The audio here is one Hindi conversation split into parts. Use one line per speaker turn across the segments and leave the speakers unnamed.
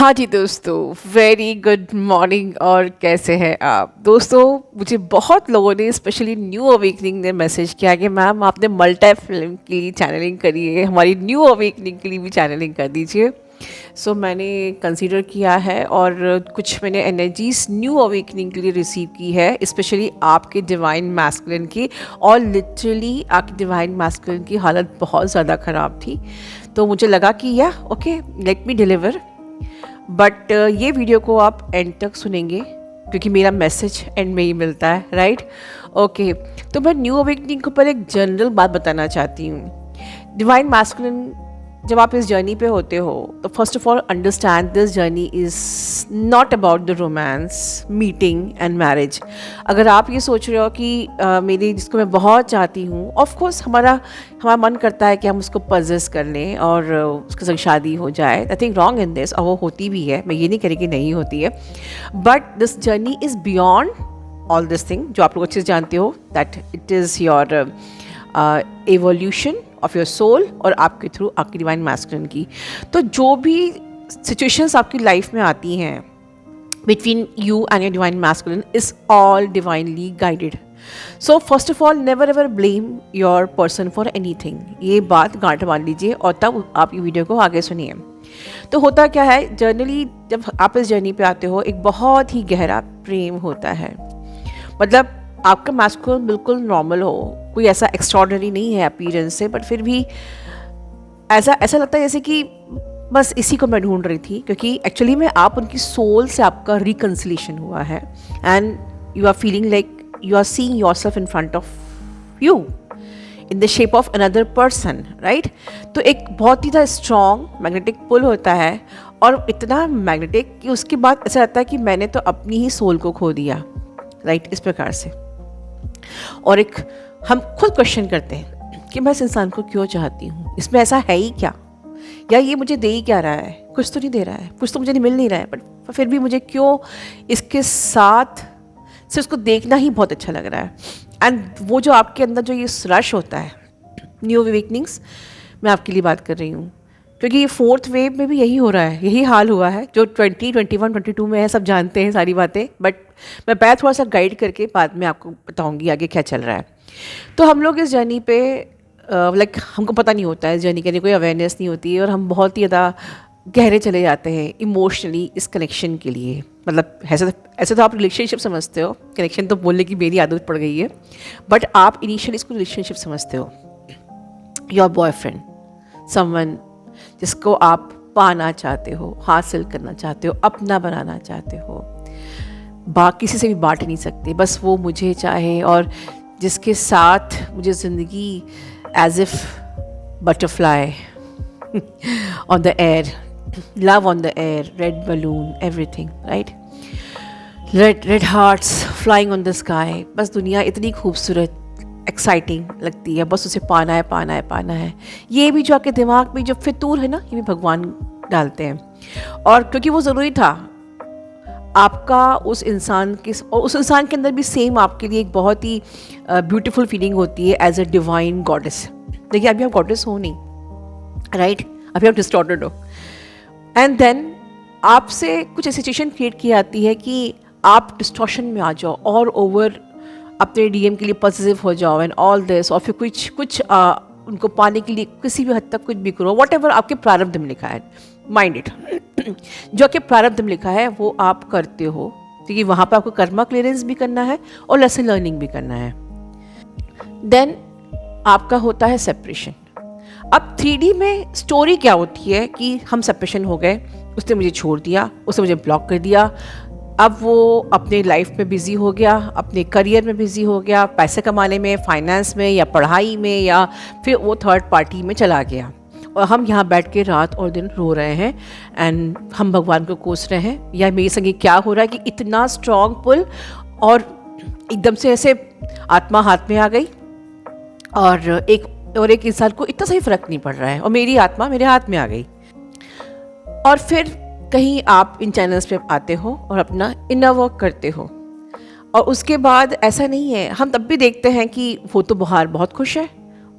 हाँ जी दोस्तों, वेरी गुड मॉर्निंग। और कैसे हैं आप दोस्तों? मुझे बहुत लोगों ने स्पेशली न्यू अवेकनिंग ने मैसेज किया कि मैम आपने मल्टी फिल्म के लिए चैनलिंग करी है, हमारी न्यू अवेकनिंग के लिए भी चैनलिंग कर दीजिए। सो मैंने कंसीडर किया है और कुछ मैंने एनर्जीज न्यू अवेकनिंग के लिए रिसीव की है, स्पेशली आपके डिवाइन मैस्कुलिन की। और लिटरली आपकी डिवाइन मैस्कुलिन की हालत बहुत ज़्यादा ख़राब थी, तो मुझे लगा कि या okay, let me deliver. But ये वीडियो को आप एंड तक सुनेंगे क्योंकि मेरा मैसेज एंड में ही मिलता है, राइट? ओके, तो मैं न्यू अवेकनिंग के ऊपर एक जनरल बात बताना चाहती हूँ। डिवाइन मैस्कुलिन, जब आप इस जर्नी पे होते हो तो first of all understand this journey is not about the romance, meeting and marriage. अगर आप ये सोच रहे हो कि मेरी जिसको मैं बहुत चाहती हूँ, ऑफ कोर्स हमारा मन करता है कि हम उसको पजेस कर लें और उसके संग शादी हो जाए। I think wrong in this, और वो होती भी है, मैं ये नहीं कह रही कि नहीं होती है। But this journey is beyond all this thing जो आप लोग अच्छे से जानते हो, that it is your evolution of your soul और आपके थ्रू आपकी डिवाइन मैस्कुलिन की। तो जो भी सिचुएशंस आपकी लाइफ में आती हैं between you and your divine masculine is all divinely guided. So first of all never ever blame your person for anything. ये बात गांठ बांध लीजिए और तब आप ये वीडियो को आगे सुनिए। तो होता क्या है, जर्नली जब आप इस जर्नी पे आते हो एक बहुत ही गहरा प्रेम होता है। मतलब आपका मैस्कुलिन बिल्कुल नॉर्मल हो, कोई ऐसा एक्स्ट्रॉर्डनरी नहीं है अपीयरेंस से, बट फिर भी ऐसा लगता है जैसे कि बस इसी को मैं ढूंढ रही थी, क्योंकि एक्चुअली में आप उनकी सोल से आपका रिकन्सिलेशन हुआ है and you are feeling like you are seeing yourself in front of you in the shape of another person, right? तो एक बहुत ही स्ट्रॉन्ग मैग्नेटिक पुल होता है, और इतना मैग्नेटिक कि उसके बाद ऐसा लगता है कि मैंने तो अपनी ही सोल को खो दिया, राइट? इस प्रकार से। और एक हम खुद क्वेश्चन करते हैं कि मैं इस इंसान को क्यों चाहती हूँ, इसमें ऐसा है ही क्या, या ये मुझे दे ही क्या रहा है, कुछ तो नहीं दे रहा है, कुछ तो मुझे नहीं मिल नहीं रहा है, बट फिर भी मुझे क्यों इसके साथ सिर्फ उसको देखना ही बहुत अच्छा लग रहा है। एंड वो जो आपके अंदर जो ये रश होता है, न्यू अवेकनिंग्स मैं आपके लिए बात कर रही हूँ, क्योंकि ये फोर्थ वेव में भी यही हो रहा है, यही हाल हुआ है जो 20, 21, 22 में है। सब जानते हैं सारी बातें, बट मैं थोड़ा सा गाइड करके बाद में आपको बताऊंगी आगे क्या चल रहा है। तो हम लोग इस जर्नी पे हमको पता नहीं होता है, इस जर्नी के लिए कोई अवेयरनेस नहीं होती है, और हम बहुत ही ज़्यादा गहरे चले जाते हैं इमोशनली इस कनेक्शन के लिए। मतलब ऐसे तो आप रिलेशनशिप समझते हो, कनेक्शन तो बोलने की मेरी आदत पड़ गई है, बट आप इनिशियली इसको रिलेशनशिप समझते हो। योर बॉयफ्रेंड, समवन जिसको आप पाना चाहते हो, हासिल करना चाहते हो, अपना बनाना चाहते हो, किसी से भी बांट नहीं सकते, बस वो मुझे चाहे, और जिसके साथ मुझे ज़िंदगी as if butterfly on the air, love on the air, red balloon, everything, right? Red hearts flying on the sky. बस दुनिया इतनी खूबसूरत, एक्साइटिंग लगती है, बस उसे पाना है, पाना है, पाना है। ये भी जो आपके दिमाग में जो फितूर है ना, ये भी भगवान डालते हैं, और क्योंकि वो ज़रूरी था आपका उस इंसान के, और उस इंसान के अंदर भी सेम आपके लिए एक बहुत ही ब्यूटीफुल फीलिंग होती है एज अ डिवाइन गॉडेस। देखिए अभी आप गॉडेस हो नहीं, राइट? अभी आप डिस्टॉर्टेड हो, एंड देन आपसे कुछ ऐसी सिचुएशन क्रिएट की जाती है कि आप डिस्टॉर्शन में आ जाओ और ओवर अपने डीएम के लिए पॉजिटिव हो जाओ एंड ऑल दिस, और फिर कुछ उनको पाने के लिए किसी भी हद तक कुछ भी करो, वट एवर आपके प्रारब्ध में लिखा है, माइंड इट जो आपके प्रारब्ध में लिखा है वो आप करते हो, क्योंकि वहाँ पर आपको कर्मा क्लियरेंस भी करना है और लेसन लर्निंग भी करना है। देन आपका होता है सेपरेशन। अब 3D में स्टोरी क्या होती है कि हम सेपरेशन हो गए, उसने मुझे छोड़ दिया, उसने मुझे ब्लॉक कर दिया, अब वो अपने लाइफ में बिज़ी हो गया, अपने करियर में बिज़ी हो गया, पैसे कमाने में, फाइनेंस में, या पढ़ाई में, या फिर वो थर्ड पार्टी में चला गया, और हम यहाँ बैठ के रात और दिन रो रहे हैं एंड हम भगवान को कोस रहे हैं, या मेरे संग क्या हो रहा है कि इतना स्ट्रॉन्ग पुल, और एकदम से ऐसे आत्मा हाथ में आ गई, और एक इंसान को इतना सही फर्क नहीं पड़ रहा है, और मेरी आत्मा मेरे हाथ में आ गई। और फिर कहीं आप इन चैनल्स पे आते हो और अपना इनर वर्क करते हो, और उसके बाद ऐसा नहीं है, हम तब भी देखते हैं कि वो तो बाहर बहुत खुश है,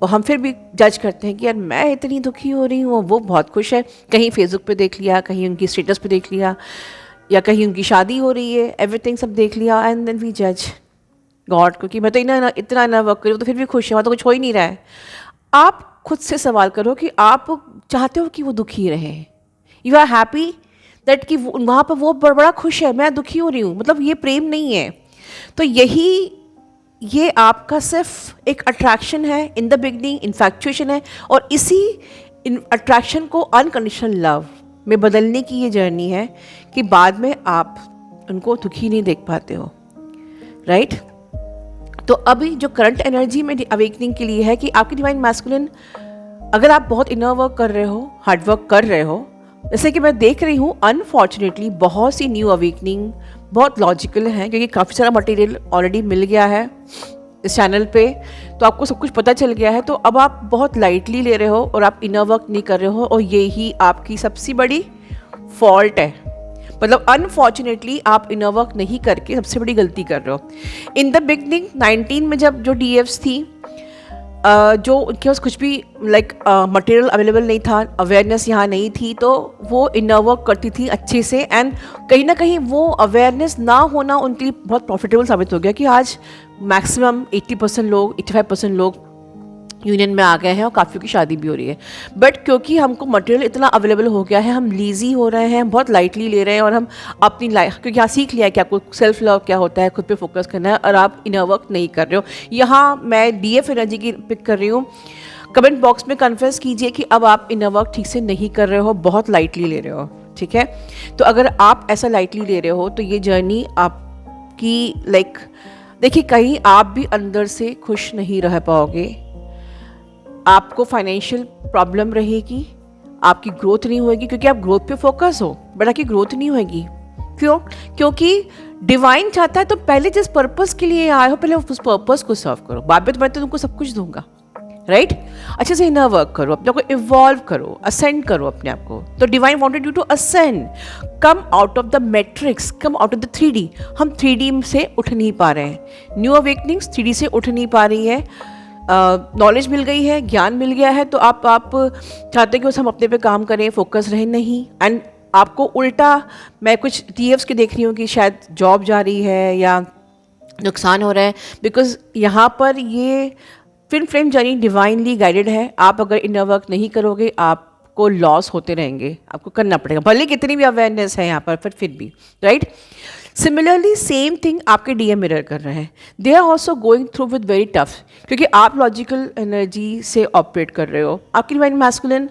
और हम फिर भी जज करते हैं कि यार मैं इतनी दुखी हो रही हूँ, वो बहुत खुश है, कहीं फेसबुक पे देख लिया, कहीं उनकी स्टेटस पे देख लिया, या कहीं उनकी शादी हो रही है, एवरीथिंग सब देख लिया, एंड देन वी जज गॉड को कि मैं तो इतना ना वर्क करूँ तो फिर भी खुश है, वहाँ तो कुछ हो ही नहीं रहा है। आप खुद से सवाल करो कि आप चाहते हो कि वो दुखी रहे, यू आर हैप्पी दैट कि वहाँ पर वो बड़ा खुश है, मैं दुखी हो रही हूँ, मतलब ये प्रेम नहीं है। तो ये आपका सिर्फ एक अट्रैक्शन है इन द बिगनिंग, इन्फैक्चुएशन है, और इसी अट्रैक्शन को अनकंडीशनल लव में बदलने की ये जर्नी है कि बाद में आप उनको दुखी नहीं देख पाते हो, राइट? तो अभी जो करंट एनर्जी में अवेकनिंग के लिए है कि आपकी डिवाइन मैस्कुलिन, अगर आप बहुत इनर वर्क कर रहे हो, हार्ड वर्क कर रहे हो, जैसे कि मैं देख रही हूँ अनफॉर्चुनेटली बहुत सी न्यू अवेकनिंग बहुत लॉजिकल हैं, क्योंकि काफ़ी सारा मटेरियल ऑलरेडी मिल गया है इस चैनल पे, तो आपको सब कुछ पता चल गया है। तो अब आप बहुत लाइटली ले रहे हो और आप इनर वर्क नहीं कर रहे हो, और यही आपकी सबसे बड़ी फॉल्ट है। मतलब अनफॉर्चुनेटली आप इनर वर्क नहीं करके सबसे बड़ी गलती कर रहे हो। इन द बिगनिंग 19 में जब जो डीएफ्स थी, जो उनके पास कुछ भी लाइक मटेरियल अवेलेबल नहीं था, अवेयरनेस यहाँ नहीं थी, तो वो इनर वर्क करती थी अच्छे से, एंड कहीं ना कहीं वो अवेयरनेस ना होना उनके लिए बहुत प्रॉफिटेबल साबित हो गया कि आज मैक्सिमम 80% लोग, 85% लोग यूनियन में आ गए हैं और काफ़ियों की शादी भी हो रही है। बट क्योंकि हमको मटेरियल इतना अवेलेबल हो गया है, हम लीजी हो रहे हैं, बहुत लाइटली ले रहे हैं, और हम अपनी लाइफ, क्योंकि यहाँ सीख लिया है कि आपको सेल्फ लव क्या होता है, खुद पे फोकस करना है, और आप इनर वर्क नहीं कर रहे हो। यहाँ मैं डीएफ एनर्जी की पिक कर रही हूँ। कमेंट बॉक्स में कन्फेस कीजिए कि अब आप इनर वर्क ठीक से नहीं कर रहे हो, बहुत लाइटली ले रहे हो, ठीक है? तो अगर आप ऐसा लाइटली ले रहे हो तो ये जर्नी आपकी लाइक, देखिए कहीं आप भी अंदर से खुश नहीं रह पाओगे, आपको फाइनेंशियल प्रॉब्लम रहेगी, आपकी ग्रोथ नहीं होगी, क्योंकि आप ग्रोथ पे फोकस हो, बट आपकी ग्रोथ नहीं होगी। क्यों? क्योंकि डिवाइन चाहता है तो पहले जिस पर्पस के लिए आए हो, पहले उस पर्पस को सर्व करो, बाद में मैं तो तुमको सब कुछ दूंगा, राइट? अच्छे से इनर वर्क करो, अपने को इवॉल्व करो, असेंड करो अपने आप को। तो divine wanted you to ascend, come out of the matrix, come out of the 3D। हम 3D से उठ नहीं पा रहे हैं, न्यू अवेकनिंग्स 3D से उठ नहीं पा रही है। नॉलेज मिल गई है, ज्ञान मिल गया है, तो आप चाहते हैं कि बस हम अपने पे काम करें, फोकस रहे नहीं, एंड आपको उल्टा, मैं कुछ डीएफ्स के देख रही हूँ कि शायद जॉब जा रही है या नुकसान हो रहा है, बिकॉज यहाँ पर ये film frame journey divinely guided है। आप अगर इनर वर्क नहीं करोगे, आपको लॉस होते रहेंगे, आपको करना पड़ेगा, भले कितनी भी अवेयरनेस है यहाँ पर फिर भी, राइट? सिमिलरली सेम थिंग आपके डीएम मिरर कर रहे हैं, they are also going through with very tough, क्योंकि आप लॉजिकल एनर्जी से ऑपरेट कर रहे हो। आपकी डिवाइन मैस्कुलिन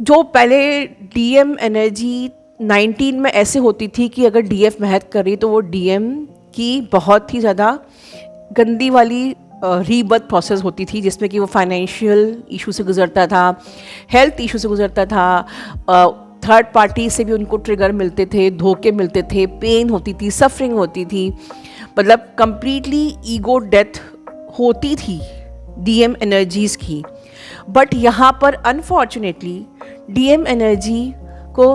जो पहले डीएम एनर्जी 19 में ऐसे होती थी कि अगर डीएफ मेहनत कर रही तो वो डीएम की बहुत ही ज़्यादा गंदी वाली रीबर्थ प्रोसेस होती थी, जिसमें कि वो फाइनेंशियल इशू से गुजरता था, हेल्थ इशू से गुजरता था, थर्ड पार्टी से भी उनको ट्रिगर मिलते थे, धोखे मिलते थे, पेन होती थी, सफरिंग होती थी, मतलब कंप्लीटली ईगो डेथ होती थी डीएम एनर्जीज़ की। बट यहाँ पर अनफॉर्चुनेटली डीएम एनर्जी को,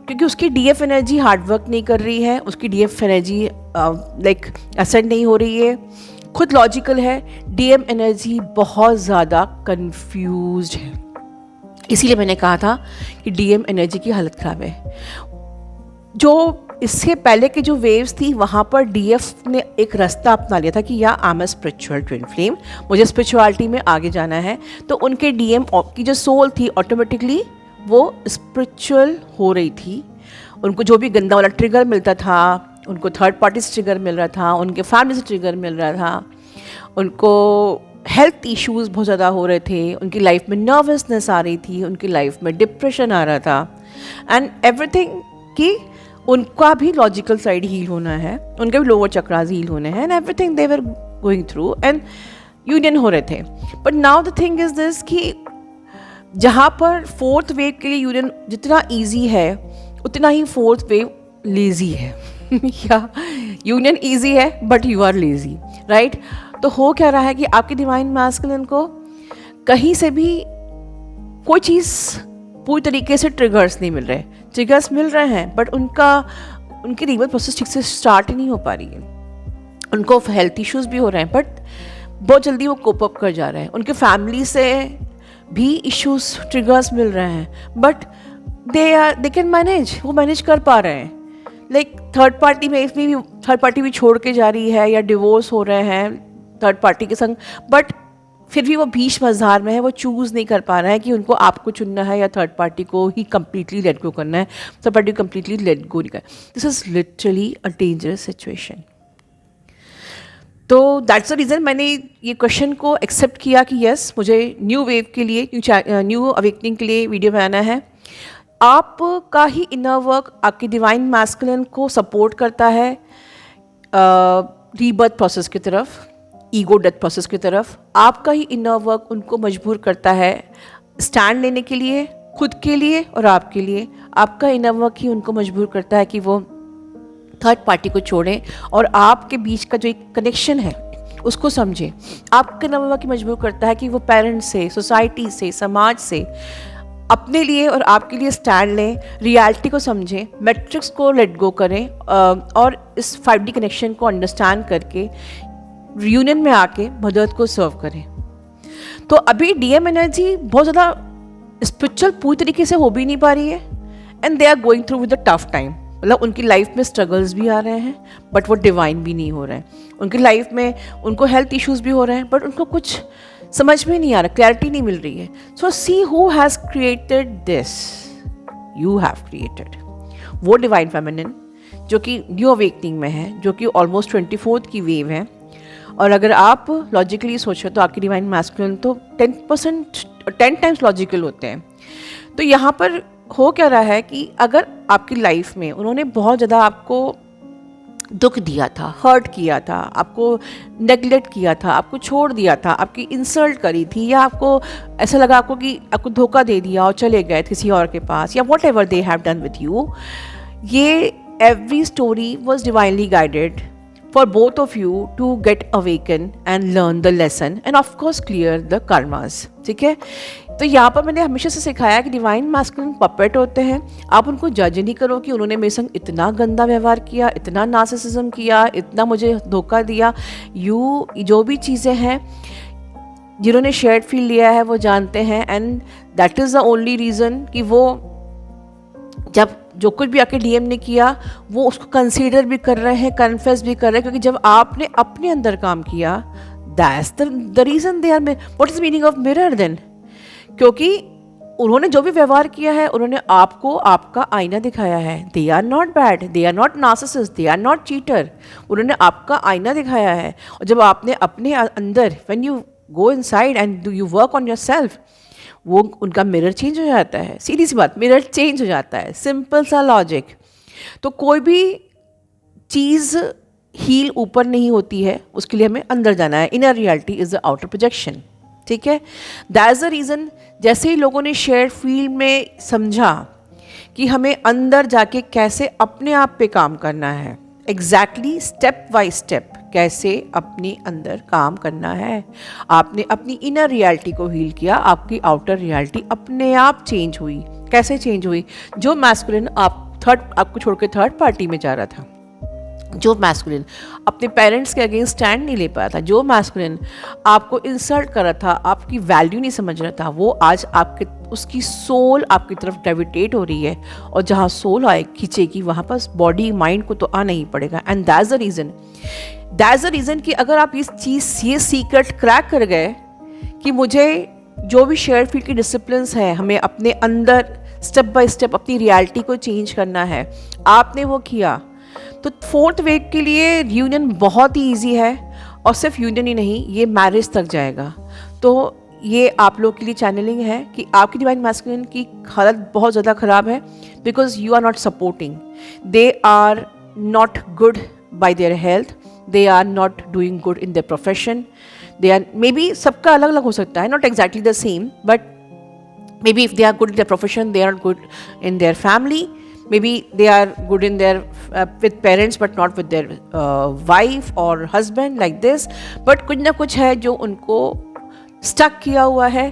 क्योंकि उसकी डीएफ एनर्जी हार्डवर्क नहीं कर रही है, उसकी डीएफ एनर्जी लाइक असेंड नहीं हो रही है, खुद लॉजिकल है, डीएम एनर्जी बहुत ज़्यादा कंफ्यूज्ड है। इसीलिए मैंने कहा था कि डीएम एनर्जी की हालत ख़राब है। जो इससे पहले के जो वेव्स थी, वहाँ पर डीएफ ने एक रास्ता अपना लिया था कि या I am a spiritual twin flame, मुझे स्पिरिचुअलिटी में आगे जाना है, तो उनके डीएम की जो सोल थी ऑटोमेटिकली वो स्पिरिचुअल हो रही थी। उनको जो भी गंदा वाला ट्रिगर मिलता था, उनको थर्ड पार्टी से ट्रिगर मिल रहा था, उनके फैमिली से ट्रिगर मिल रहा था, उनको हेल्थ इश्यूज़ बहुत ज़्यादा हो रहे थे, उनकी लाइफ में नर्वसनेस आ रही थी, उनकी लाइफ में डिप्रेशन आ रहा था, एंड एवरीथिंग कि उनका भी लॉजिकल साइड हील होना है, उनके भी लोअर चक्रास हील होने हैं, and everything they were going through, and union हो रहे थे। But now the thing is this कि जहाँ पर फोर्थ वेव के लिए यूनियन जितना ईजी है, उतना ही फोर्थ वेव लेज़ी है या यूनियन ईजी है but you are lazy, right? तो हो क्या रहा है कि आपकी डिवाइन मैस्कुलिन को कहीं से भी कोई चीज़ पूरी तरीके से ट्रिगर्स नहीं मिल रहे, ट्रिगर्स मिल रहे हैं बट उनकी रीबर्थ प्रोसेस ठीक से स्टार्ट ही नहीं हो पा रही है, उनको हेल्थ इश्यूज़ भी हो रहे हैं, बट बहुत जल्दी वो कोप अप कर जा रहे हैं, उनके फैमिली से भी इश्यूज ट्रिगर्स मिल रहे हैं, बट दे कैन मैनेज, वो मैनेज कर पा रहे हैं. लाइक थर्ड पार्टी में इसमें भी थर्ड पार्टी भी छोड़ के जा रही है या डिवोर्स हो रहे हैं थर्ड पार्टी के संग, बट फिर भी वो बीच मझधार में है, वो चूज़ नहीं कर पा रहा है कि उनको आपको चुनना है या थर्ड पार्टी को ही कंप्लीटली लेट गो करना है, थर्ड पार्टी को कंप्लीटली लेट गो नहीं करना. This is literally a dangerous situation. तो दैट्स द रीज़न मैंने ये क्वेश्चन को एक्सेप्ट किया कि यस, मुझे न्यू वेव के लिए, न्यू अवेकनिंग के लिए वीडियो बनाना है. आपका ही इनर वर्क आपकी डिवाइन मैस्कुलिन को सपोर्ट करता है रीबर्थ प्रोसेस की तरफ, ईगो डेथ प्रोसेस की तरफ. आपका ही इनर वर्क उनको मजबूर करता है स्टैंड लेने के लिए, खुद के लिए और आपके लिए. आपका इनर वर्क ही उनको मजबूर करता है कि वो थर्ड पार्टी को छोड़ें और आपके बीच का जो एक कनेक्शन है उसको समझें. आपका इनर वर्क ही मजबूर करता है कि वो पेरेंट्स से, सोसाइटी से, समाज से अपने लिए और आपके लिए स्टैंड लें, रियलिटी को समझें, मैट्रिक्स को लेट गो करें और इस 5D कनेक्शन को अंडरस्टैंड करके रियूनियन में आके मदद को सर्व करें. तो अभी डीएम एनर्जी बहुत ज़्यादा स्पिरिचुअल पूरी तरीके से हो भी नहीं पा रही है, and they are going through with a tough time. मतलब उनकी लाइफ में स्ट्रगल्स भी आ रहे हैं, बट वो डिवाइन भी नहीं हो रहे हैं. उनकी लाइफ में उनको हेल्थ इश्यूज भी हो रहे हैं, बट उनको कुछ समझ में नहीं आ रहा, क्लैरिटी नहीं मिल रही है. So see who has created this, you have created वो डिवाइन फेमिनिन जो कि न्यू अवेकनिंग में है, जो कि ऑलमोस्ट 24th की वेव है. और अगर आप लॉजिकली सोचो तो आपकी डिवाइन मैस्कुलिन तो 10 टाइम्स लॉजिकल होते हैं. तो यहाँ पर हो क्या रहा है कि अगर आपकी लाइफ में उन्होंने बहुत ज़्यादा आपको दुख दिया था, हर्ट किया था, आपको नेगलेक्ट किया था, आपको छोड़ दिया था, आपकी इंसल्ट करी थी, या आपको ऐसा लगा आपको कि आपको धोखा दे दिया और चले गए किसी और के पास, या whatever they have done with you, ये every story was divinely guided for both of you to get awaken and learn the lesson and of course clear the karmas. ठीक है. तो यहाँ पर मैंने हमेशा से सिखाया कि डिवाइन मैस्कुलिन पपेट होते हैं. आप उनको जज नहीं करो कि उन्होंने मेरे संग इतना गंदा व्यवहार किया, इतना नार्सिसिज्म किया, इतना मुझे धोखा दिया. जो भी चीज़ें हैं जिन्होंने शेयर्ड फील लिया है वो जानते हैं, and that is the only reason कि वो जब जो कुछ भी आके डीएम ने किया वो उसको कंसीडर भी कर रहे हैं, कन्फेस भी कर रहे हैं, क्योंकि जब आपने अपने अंदर काम किया, that's the reason they are. What is meaning of mirror then? क्योंकि उन्होंने जो भी व्यवहार किया है उन्होंने आपको आपका आईना दिखाया है. They are not bad, they are not narcissist, they are not cheater. उन्होंने आपका आईना दिखाया है. और जब आपने अपने अंदर, when you go inside and do you work on yourself, वो उनका मिरर चेंज हो जाता है. सीधी सी बात, मिरर चेंज हो जाता है. सिंपल सा लॉजिक. तो कोई भी चीज़ हील ऊपर नहीं होती है, उसके लिए हमें अंदर जाना है. Inner reality is the outer projection. ठीक है. That is the reason. जैसे ही लोगों ने शेयर फील्ड में समझा कि हमें अंदर जाके कैसे अपने आप पे काम करना है, एग्जैक्टली स्टेप बाय स्टेप कैसे अपने अंदर काम करना है. आपने अपनी इनर रियलिटी को हील किया, आपकी आउटर रियलिटी अपने आप चेंज हुई. कैसे चेंज हुई? जो मैस्कुलिन आपको छोड़ के थर्ड पार्टी में जा रहा था, जो मैस्कुलिन अपने पेरेंट्स के अगेंस्ट स्टैंड नहीं ले पाया था, जो मैस्कुलिन आपको इंसल्ट कर रहा था, आपकी वैल्यू नहीं समझ रहा था, वो आज उसकी सोल आपकी तरफ ग्रेविटेट हो रही है. और जहाँ सोल आए खींचेगी वहाँ पर बॉडी माइंड को तो आना ही पड़ेगा. एंड दैट्स द रीज़न कि अगर आप ये सीक्रेट क्रैक कर गए कि मुझे जो भी शेयर फील्ड की डिसिप्लिन्स हैं, हमें अपने अंदर स्टेप बाय स्टेप अपनी रियलिटी को चेंज करना है, आपने वो किया, तो फोर्थ वेव के लिए यूनियन बहुत ही ईजी है. और सिर्फ यूनियन ही नहीं, ये मैरिज तक जाएगा. तो ये आप लोग के लिए चैनलिंग है कि आपकी डिवाइन मैस्कुलिन की हालत बहुत ज़्यादा ख़राब है, because you are not supporting. They are not good by their health, they are not doing good in their profession. They are maybe, सबका अलग अलग हो सकता है, not exactly the same, but maybe if they are good in their profession, they are good in their family. Maybe they are good in their with parents but not with their wife or husband, like this. But कुछ ना कुछ है जो उनको stuck किया हुआ है.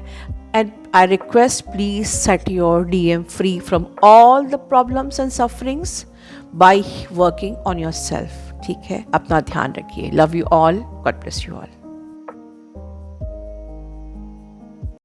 And I request, please set your DM free from all the problems and sufferings by working on yourself. ठीक है. अपना ध्यान रखिए. Love you all. God bless you all.